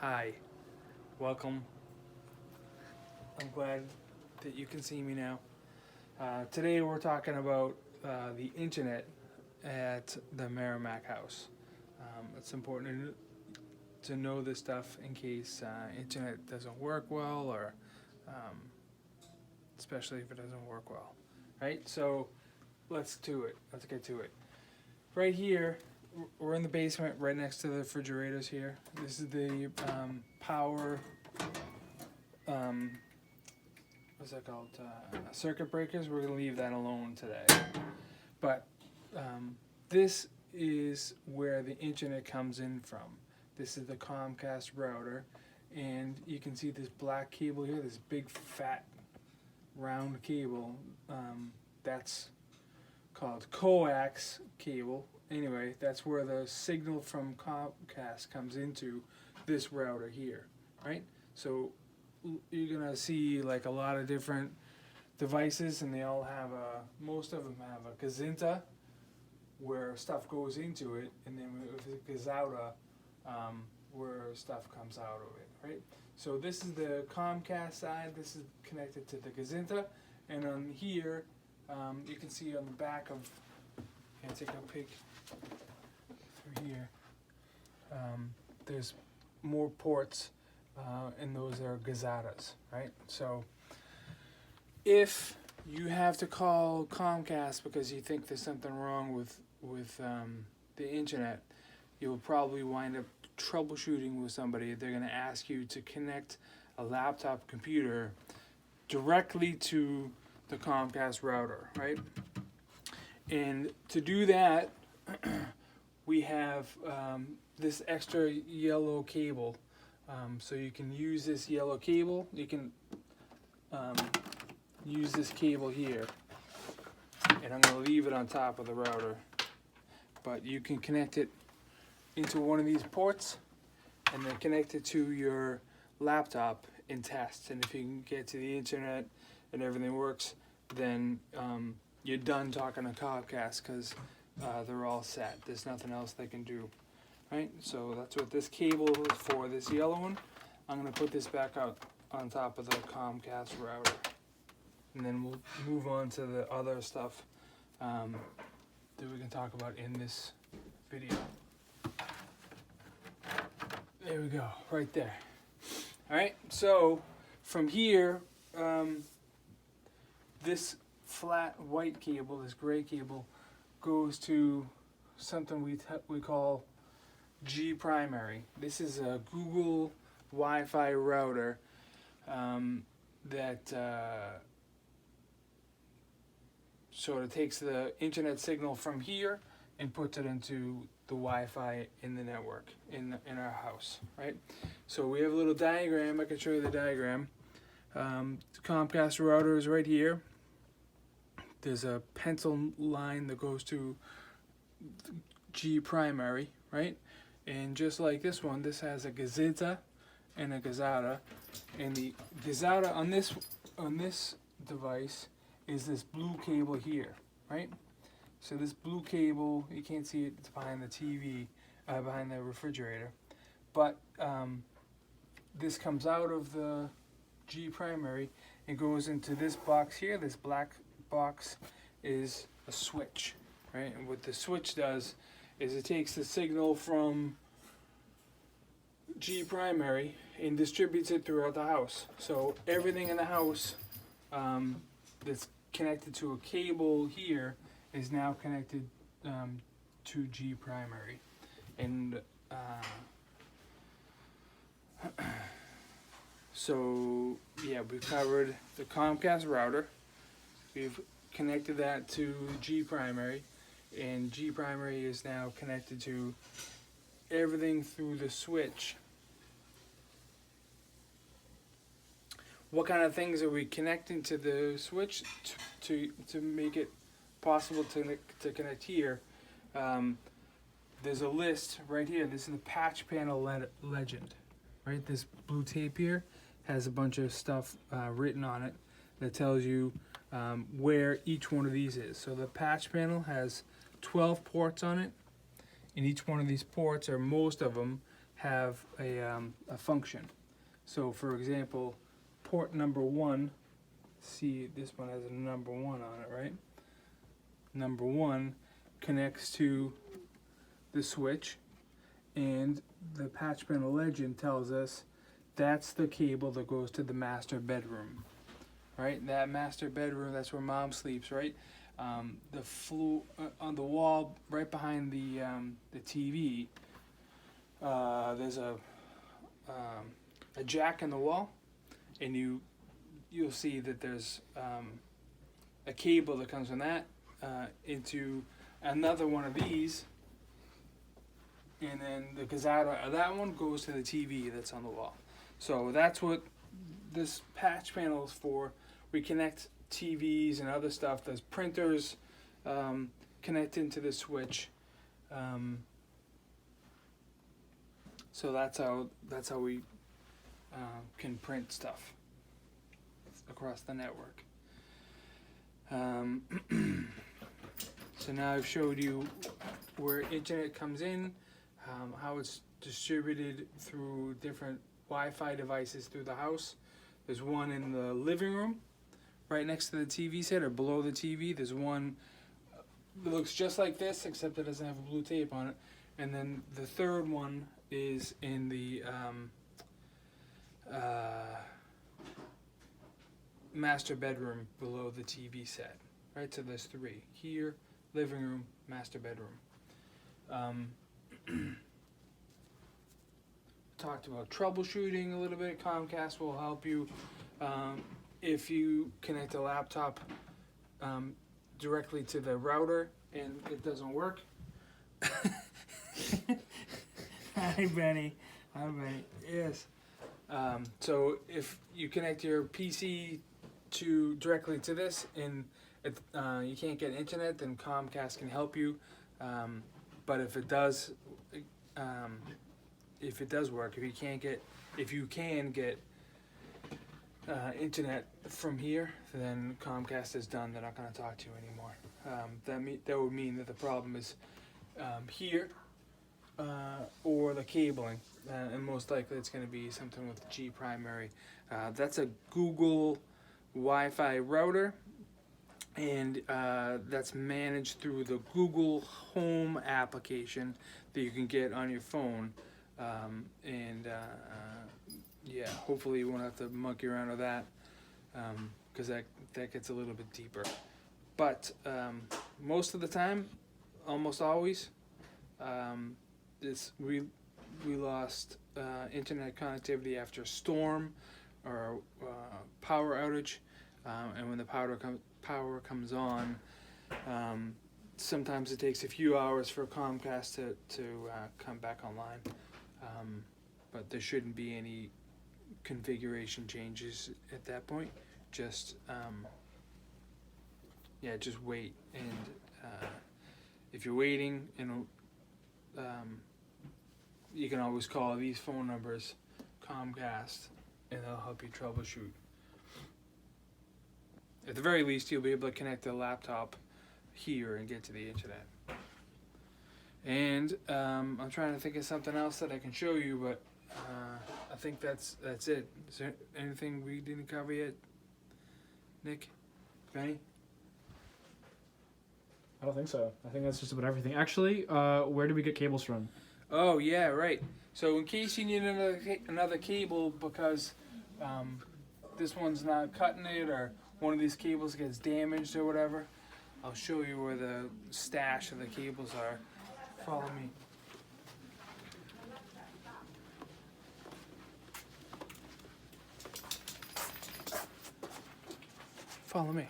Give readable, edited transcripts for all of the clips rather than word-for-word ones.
Hi, welcome. I'm glad that you can see me now. Today we're talking about the internet at the Merrimack House. It's important to know this stuff in case internet doesn't work well, or um, especially if it doesn't work well. Right? So let's do it. Let's get to it. Right here, we're in the basement, right next to the refrigerators. Here, this is the power. Um, what's that called? Circuit breakers. We're gonna leave that alone today. But this is where the internet comes in from. This is the Comcast router, and you can see this black cable here. This big fat round cable. That's called coax cable. Anyway, that's where the signal from Comcast comes into this router here, right? So you're gonna see like a lot of different devices, and they all have most of them have a Gazinta where stuff goes into it, and then with a Gazauta where stuff comes out of it, right? So this is the Comcast side. This is connected to the Gazinta, and on here you can see on the back of. Can I take a peek through here? There's more ports, and those are Gazatas, right? So if you have to call Comcast because you think there's something wrong with the internet, you'll probably wind up troubleshooting with somebody. They're going to ask you to connect a laptop computer directly to the Comcast router, right? And to do that, we have this extra yellow cable. So you can use this yellow cable. You can use this cable here. And I'm going to leave it on top of the router. But you can connect it into one of these ports and then connect it to your laptop and test. And if you can get to the internet and everything works, then you're done talking to Comcast because they're all set. There's nothing else they can do, right? So that's what this cable is for, this yellow one. I'm going to put this back out on top of the Comcast router. And then we'll move on to the other stuff that we can talk about in this video. There we go, right there. All right, so from here, this flat white cable, this gray cable, goes to something we call G primary. This is a Google Wi-Fi router that sort of takes the internet signal from here and puts it into the Wi-Fi in the network in our house, right? So we have a little diagram. I can show you the diagram. The Comcast router is right here. There's a pencil line that goes to G primary, right? And just like this one, this has a Gazinta and a Gazauta. And the Gazauta on this device is this blue cable here, right? So this blue cable, you can't see it, it's behind the TV, behind the refrigerator. But this comes out of the G primary and goes into this box here. This black box is a switch, right? And what the switch does is it takes the signal from G primary and distributes it throughout the house. So everything in the house that's connected to a cable here is now connected to G primary. And so yeah, we've covered the Comcast router. We've connected that to G primary, and G primary is now connected to everything through the switch. What kind of things are we connecting to the switch to make it possible to connect here? There's a list right here. This is the patch panel legend, right? This blue tape here has a bunch of stuff written on it that tells you where each one of these is. So the patch panel has 12 ports on it, and each one of these ports, or most of them, have a function. So for example, port number 1, see this one has a number 1 on it, right? Number 1 connects to the switch, and the patch panel legend tells us that's the cable that goes to the master bedroom, right? That master bedroom, that's where mom sleeps, right? The floor on the wall right behind the TV. There's a jack in the wall, and you'll see that there's a cable that comes from that into another one of these, and then the Gazzetta, that one goes to the TV that's on the wall. So that's what this patch panel is for. We connect TVs and other stuff. There's printers connect into the switch. So that's how we can print stuff across the network. So now I've showed you where internet comes in, how it's distributed through different Wi-Fi devices through the house. There's one in the living room, right next to the TV set or below the TV. There's one that looks just like this, except it doesn't have a blue tape on it. And then the third one is in the master bedroom below the TV set, right? So there's 3 here: living room, master bedroom. Talked about troubleshooting a little bit. Comcast will help you if you connect a laptop directly to the router and it doesn't work. Hi, Benny. Hi, Benny. Yes. So if you connect your PC directly to this and you can't get internet, then Comcast can help you. But if it does work, if you can get internet from here, then Comcast is done. They're not going to talk to you anymore. That would mean that the problem is here or the cabling, and most likely it's going to be something with G primary. That's a Google Wi-Fi router, and that's managed through the Google Home application that you can get on your phone. Yeah, hopefully you won't have to monkey around with that, because that gets a little bit deeper. But most of the time, almost always, we lost internet connectivity after a storm or power outage, and when the power comes on, sometimes it takes a few hours for Comcast to come back online. But there shouldn't be any configuration changes at that point. Just just wait, and if you're waiting, you can always call these phone numbers, Comcast, and they'll help you troubleshoot. At the very least, you'll be able to connect the laptop here and get to the internet. And I'm trying to think of something else that I can show you, but I think that's it. Is there anything we didn't cover yet? Nick? Benny? I don't think so. I think that's just about everything. Actually, where do we get cables from? Oh, yeah, right. So in case you need another cable because this one's not cutting it, or one of these cables gets damaged or whatever, I'll show you where the stash of the cables are. Follow me. Follow me.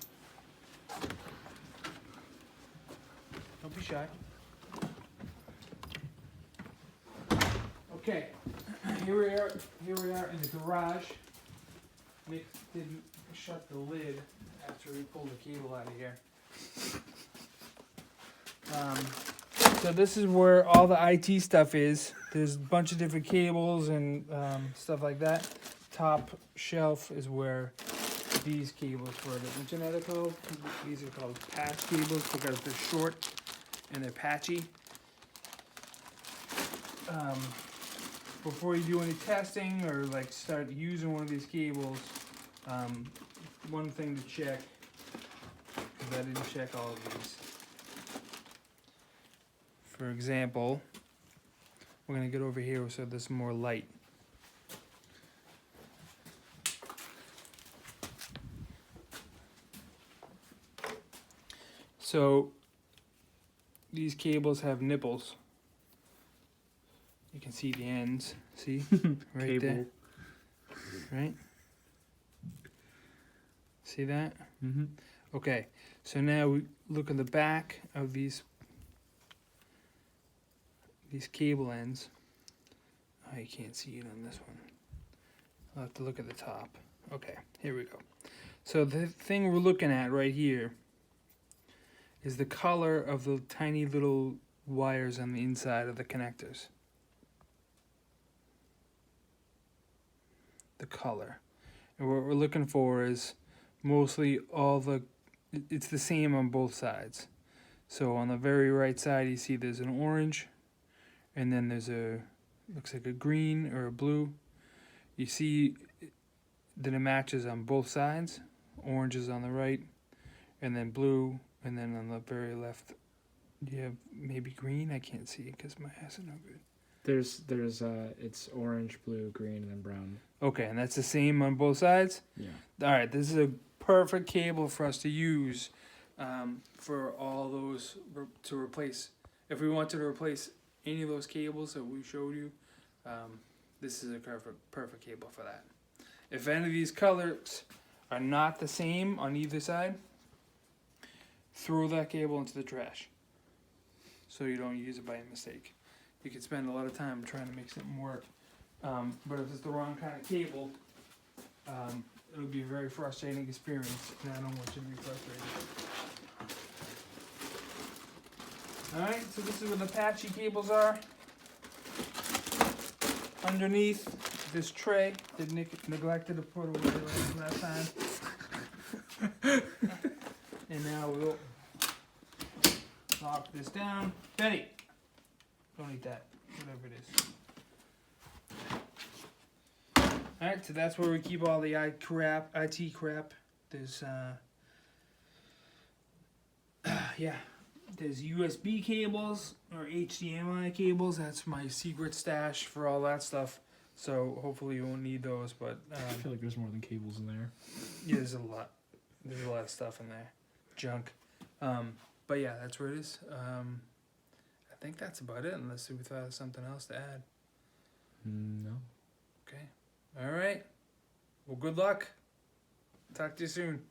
Don't be shy. Okay, here we are in the garage. Nick didn't shut the lid after we pulled the cable out of here. So this is where all the IT stuff is. There's a bunch of different cables and stuff like that. Top shelf is where these cables for the internet are called. These are called patch cables because they're short and they're patchy. before you do any testing or like start using one of these cables, one thing to check, because I didn't check all of these. For example, we're gonna get over here so there's more light. So these cables have nipples. You can see the ends. See? Right there. Right? See that? Mm-hmm. Okay. So now we look at the back of these cable ends. Oh, you can't see it on this one. I'll have to look at the top. Okay, here we go. So the thing we're looking at right here is the color of the tiny little wires on the inside of the connectors. The color. And what we're looking for is mostly it's the same on both sides. So on the very right side you see there's an orange, and then there's looks like a green or a blue. You see that it matches on both sides. Orange is on the right, and then blue, and then on the very left you have maybe green. I can't see it because my eyes are no good. There's it's orange, blue, green, and then brown. Okay, and that's the same on both sides? Yeah. Alright, this is a perfect cable for us to use for all those to replace. If we wanted to replace any of those cables that we showed you, this is a perfect cable for that. If any of these colors are not the same on either side, throw that cable into the trash so you don't use it by mistake. You can spend a lot of time trying to make something work, but if it's the wrong kind of cable, it'll be a very frustrating experience, and I don't want you to be frustrated. Alright, so this is where the patchy cables are. Underneath this tray that Nick neglected to put away last time. And now we'll lock this down. Betty! Don't eat that, whatever it is. Alright, so that's where we keep all the IT crap. There's, there's USB cables or HDMI cables. That's my secret stash for all that stuff. So hopefully you won't need those, but I feel like there's more than cables in there. yeah, there's a lot. There's a lot of stuff in there, junk. But yeah, that's where it is. I think that's about it, unless we thought of something else to add. No. Okay. All right. Well, good luck. Talk to you soon.